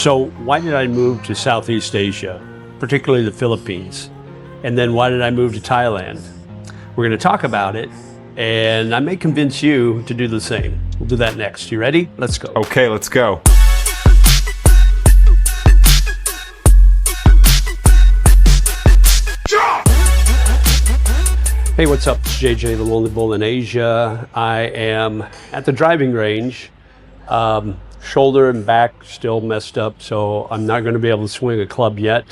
So why did I move to Southeast Asia, particularly the Philippines? And then why did I move to Thailand? We're going to talk about it, and I may convince you to do the same. We'll do that next. You ready? Let's go. Okay, let's go. Hey, what's up? It's JJ, the Lonely Bull in Asia. I am at the driving range. Shoulder and back still messed up, so I'm not going to be able to swing a club yet.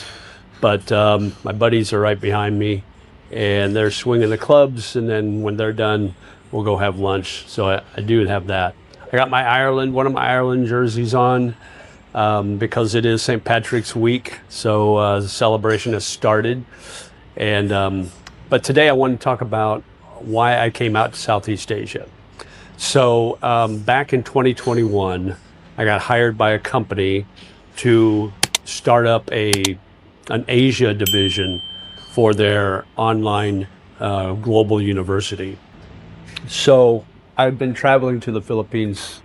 But my buddies are right behind me, and they're swinging the clubs, and then when they're done, we'll go have lunch. So I do have that. I got one of my Ireland jerseys on because it is St. Patrick's Week, so the celebration has started. And but today I want to talk about why I came out to Southeast Asia. So back in 2021, I got hired by a company to start up an Asia division for their online global university. So I've been traveling to the Philippines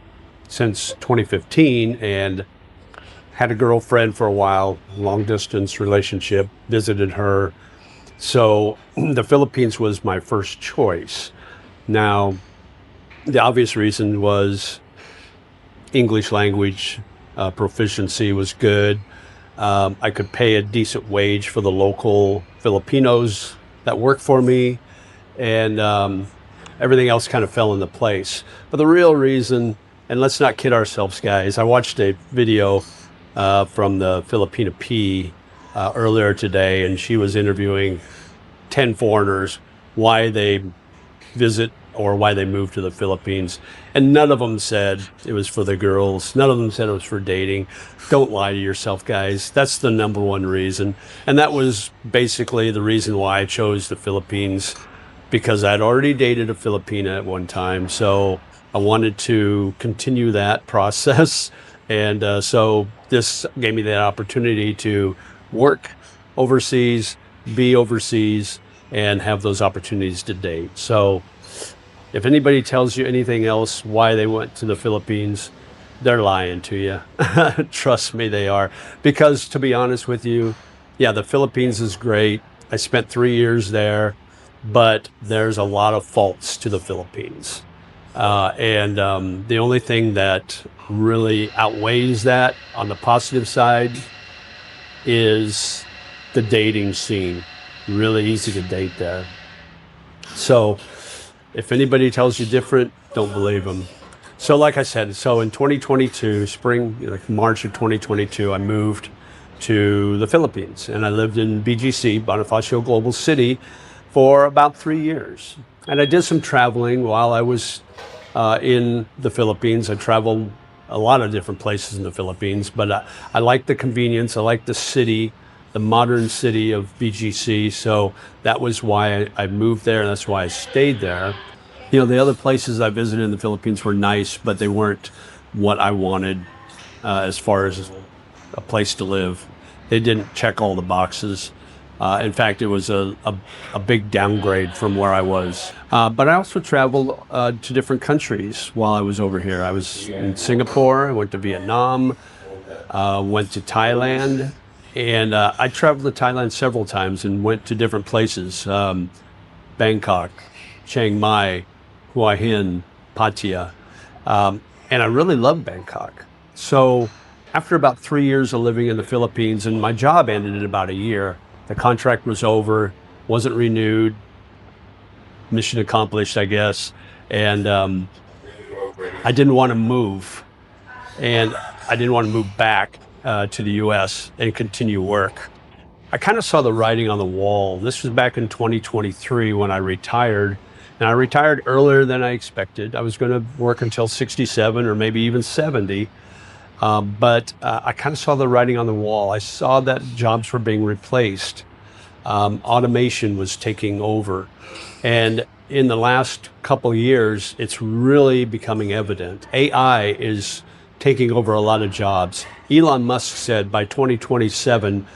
since 2015 and had a girlfriend for a while, long distance relationship, visited her. So the Philippines was my first choice. Now, the obvious reason was English language proficiency was good. I could pay a decent wage for the local Filipinos that worked for me, and everything else kind of fell into place. But the real reason, and let's not kid ourselves, guys, I watched a video from the Filipina P earlier today, and she was interviewing 10 foreigners why they visit or why they moved to the Philippines, and none of them said it was for the girls. None of them said it was for dating. Don't lie to yourself, guys. That's the number one reason, and that was basically the reason why I chose the Philippines, because I'd already dated a Filipina at one time, so I wanted to continue that process. And so this gave me that opportunity to work overseas, be overseas, and have those opportunities to date. So if anybody tells you anything else why they went to the Philippines, they're lying to you. Trust me, they are. Because to be honest with you, yeah, the Philippines is great. I spent 3 years there, but there's a lot of faults to the Philippines. And the only thing that really outweighs that on the positive side is the dating scene. Really easy to date there. So if anybody tells you different, don't believe them. So like I said, so in 2022, spring, like March of 2022, I moved to the Philippines, and I lived in BGC, Bonifacio Global City, for about 3 years. And I did some traveling while I was in the Philippines. I traveled a lot of different places in the Philippines, but I like the convenience. I like the city, the modern city of BGC. So that was why I moved there, and that's why I stayed there. You know, the other places I visited in the Philippines were nice, but they weren't what I wanted as far as a place to live. They didn't check all the boxes. In fact, it was a big downgrade from where I was. But I also traveled to different countries while I was over here. I was in Singapore, I went to Vietnam, went to Thailand, and I traveled to Thailand several times and went to different places. Bangkok, Chiang Mai, Hua Hin, Pattaya. And I really loved Bangkok. So after about 3 years of living in the Philippines, and my job ended in about a year, the contract was over, wasn't renewed, mission accomplished, I guess. And I didn't want to move. And I didn't want to move back to the US and continue work. I kind of saw the writing on the wall. This was back in 2023 when I retired. And I retired earlier than I expected. I was going to work until 67 or maybe even 70. But I kind of saw the writing on the wall. I saw that jobs were being replaced. Automation was taking over. And in the last couple of years, it's really becoming evident. AI is taking over a lot of jobs. Elon Musk said by 2027,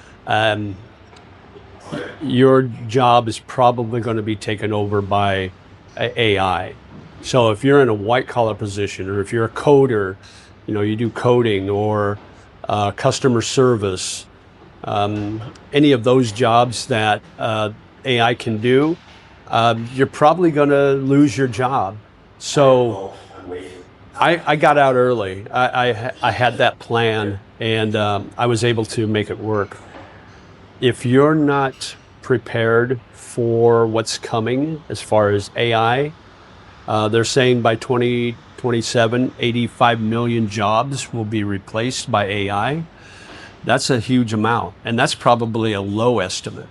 your job is probably going to be taken over by AI. So if you're in a white collar position, or if you're a coder, you know, you do coding, or customer service, any of those jobs that AI can do, you're probably going to lose your job. So I got out early. I had that plan, and I was able to make it work. If you're not prepared for what's coming as far as AI, they're saying by 2027, 85 million jobs will be replaced by AI. That's a huge amount, and that's probably a low estimate.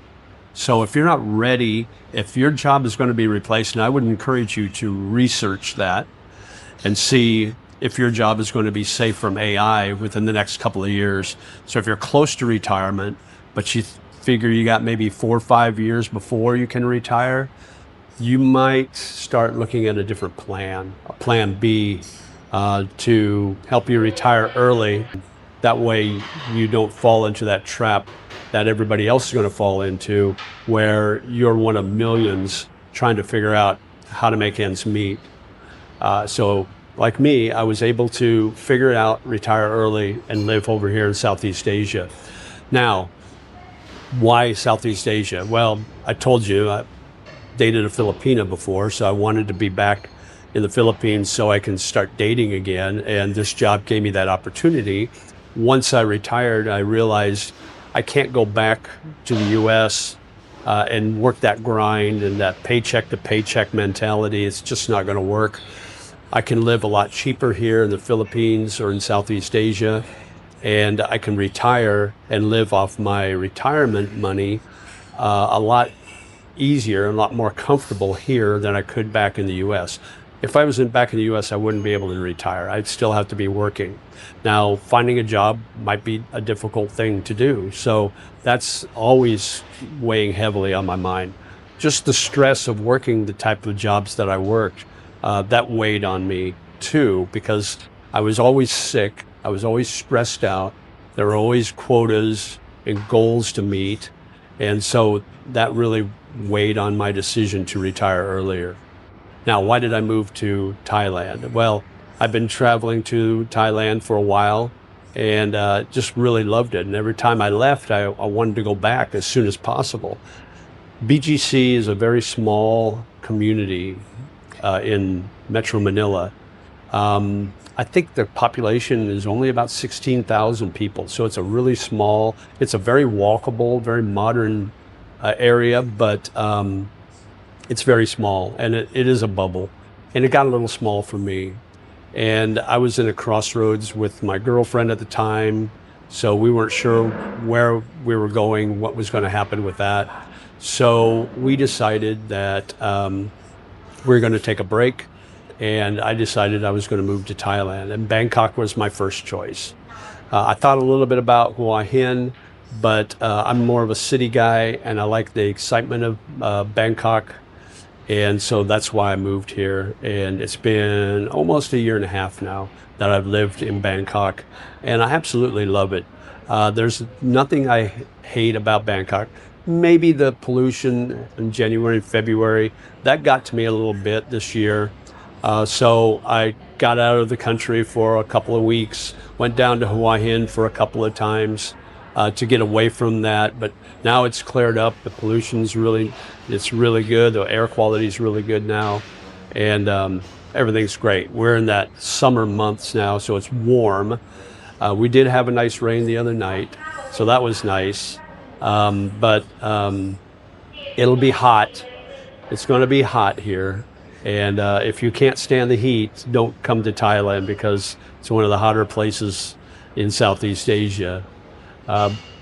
So if you're not ready, if your job is going to be replaced, and I would encourage you to research that and see if your job is going to be safe from AI within the next couple of years. So if you're close to retirement, but you figure you got maybe 4 or 5 years before you can retire, you might start looking at a different plan, a plan B, to help you retire early. That way you don't fall into that trap that everybody else is going to fall into, where you're one of millions trying to figure out how to make ends meet. So like me, I was able to figure it out, retire early, and live over here in Southeast Asia. Now, why Southeast Asia? Well, I told you I dated a Filipina before, so I wanted to be back in the Philippines so I can start dating again, and this job gave me that opportunity. Once I retired, I realized I can't go back to the US and work that grind and that paycheck to paycheck mentality. It's just not going to work. I can live a lot cheaper here in the Philippines or in Southeast Asia, and I can retire and live off my retirement money a lot easier and a lot more comfortable here than I could back in the US. If I was back in the US, I wouldn't be able to retire. I'd still have to be working. Now, finding a job might be a difficult thing to do. So that's always weighing heavily on my mind. Just the stress of working the type of jobs that I worked, that weighed on me too, because I was always sick. I was always stressed out. There were always quotas and goals to meet. And so that really weighed on my decision to retire earlier. Now, why did I move to Thailand? Well, I've been traveling to Thailand for a while and just really loved it. And every time I left, I wanted to go back as soon as possible. BGC is a very small community in Metro Manila. I think the population is only about 16,000 people. So it's a really small, it's a very walkable, very modern area, but it's very small, and it is a bubble, and it got a little small for me. And I was in a crossroads with my girlfriend at the time, so we weren't sure where we were going, what was going to happen with that. So we decided that we were going to take a break, and I decided I was going to move to Thailand, and Bangkok was my first choice. I thought a little bit about Hua Hin, but I'm more of a city guy, and I like the excitement of Bangkok. And so that's why I moved here. And it's been almost a year and a half now that I've lived in Bangkok, and I absolutely love it. There's nothing I hate about Bangkok. Maybe the pollution in January, February, that got to me a little bit this year. So I got out of the country for a couple of weeks, went down to Hua Hin for a couple of times to get away from that. But now it's cleared up. The pollution's it's really good. The air quality is really good now. And everything's great. We're in that summer months now, so it's warm. We did have a nice rain the other night, so that was nice. But it'll be hot. It's going to be hot here. And if you can't stand the heat, don't come to Thailand, because it's one of the hotter places in Southeast Asia.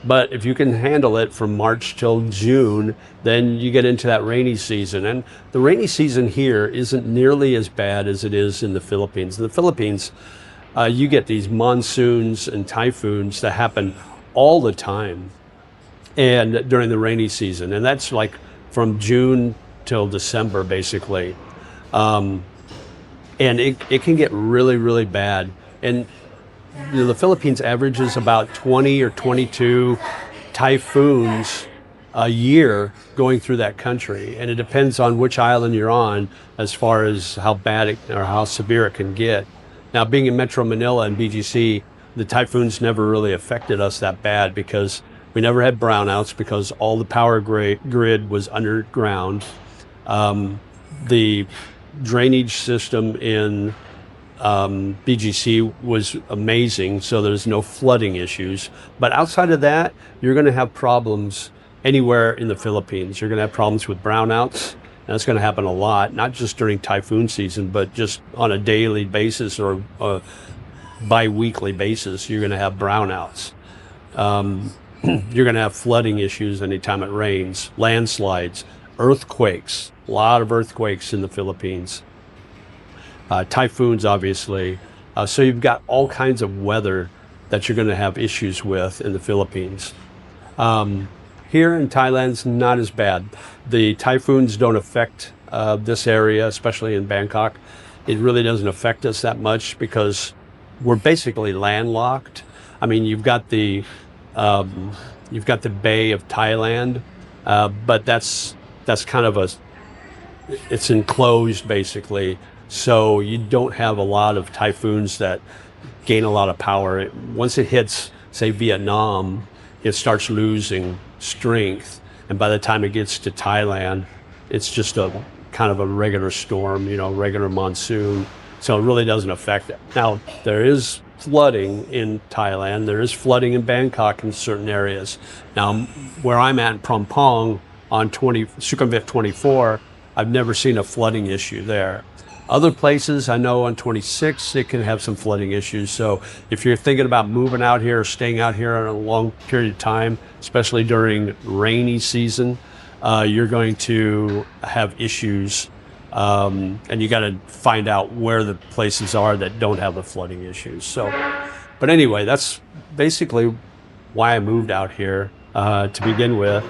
But if you can handle it from March till June, then you get into that rainy season. And the rainy season here isn't nearly as bad as it is in the Philippines. In the Philippines, you get these monsoons and typhoons that happen all the time, and during the rainy season. And that's like from June till December, basically. And it can get really, really bad. And the Philippines averages about 20 or 22 typhoons a year going through that country. And it depends on which island you're on as far as how bad or how severe it can get. Now, being in Metro Manila and BGC, the typhoons never really affected us that bad because we never had brownouts because all the power grid was underground. The drainage system in BGC was amazing, so there's no flooding issues. But outside of that, you're going to have problems anywhere in the Philippines. You're going to have problems with brownouts, and that's going to happen a lot, not just during typhoon season, but just on a daily basis or a bi-weekly basis. You're going to have brownouts. You're going to have flooding issues anytime it rains, landslides, earthquakes, a lot of earthquakes in the Philippines. Typhoons, obviously. So you've got all kinds of weather that you're going to have issues with in the Philippines. Here in Thailand, it's not as bad. The typhoons don't affect this area, especially in Bangkok. It really doesn't affect us that much because we're basically landlocked. I mean, you've got the Bay of Thailand, but that's kind of it's enclosed basically. So you don't have a lot of typhoons that gain a lot of power. Once it hits, say, Vietnam, it starts losing strength. And by the time it gets to Thailand, it's just a kind of a regular storm, regular monsoon. So it really doesn't affect it. Now, there is flooding in Thailand. There is flooding in Bangkok in certain areas. Now, where I'm at in Phrom Phong on Sukhumvit 24, I've never seen a flooding issue there. Other places, I know on 26, it can have some flooding issues. So if you're thinking about moving out here or staying out here on a long period of time, especially during rainy season, you're going to have issues. And you got to find out where the places are that don't have the flooding issues. So, but anyway, that's basically why I moved out here to begin with.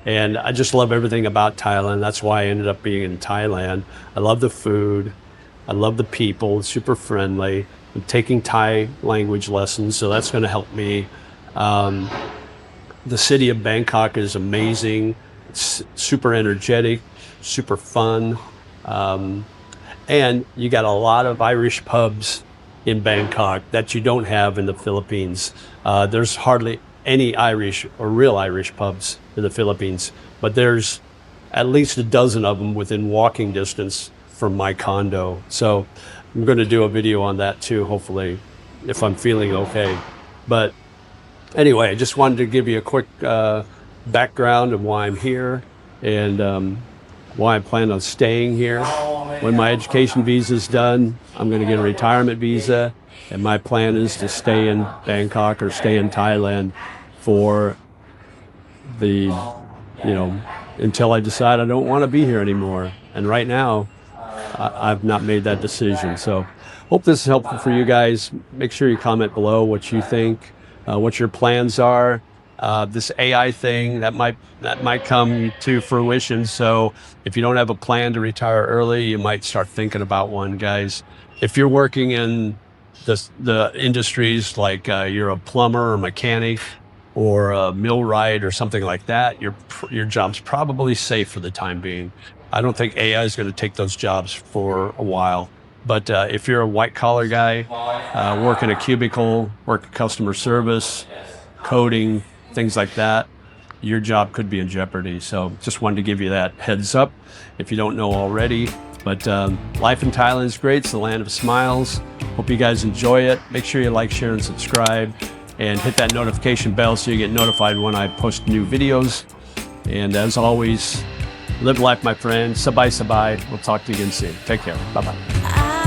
And I just love everything about Thailand. That's why I ended up being in Thailand. I love the food. I love the people, super friendly. I'm taking Thai language lessons, so that's going to help me. The city of Bangkok is amazing. It's super energetic, super fun. And you got a lot of Irish pubs in Bangkok that you don't have in the Philippines. There's hardly any Irish or real Irish pubs in the Philippines, but there's at least a dozen of them within walking distance from my condo. So I'm going to do a video on that too, hopefully, if I'm feeling okay. But anyway, I just wanted to give you a quick background of why I'm here and why I plan on staying here. When my education visa is done, I'm going to get a retirement visa, and my plan is to stay in Bangkok or stay in Thailand for until I decide I don't want to be here anymore. And right now, I've not made that decision. So hope this is helpful for you guys. Make sure you comment below what you think, what your plans are. This AI thing that might come to fruition. So if you don't have a plan to retire early, you might start thinking about one, guys. If you're working in the industries like you're a plumber or mechanic or a millwright or something like that, your job's probably safe for the time being. I don't think AI is going to take those jobs for a while. But if you're a white collar guy, work in a cubicle, work customer service, coding, things like that, your job could be in jeopardy. So just wanted to give you that heads up if you don't know already. But life in Thailand is great. It's the land of smiles. Hope you guys enjoy it. Make sure you like, share, and subscribe. And hit that notification bell so you get notified when I post new videos. And as always, live life, my friend. Sabay sabay. We'll talk to you again soon. Take care. Bye-bye.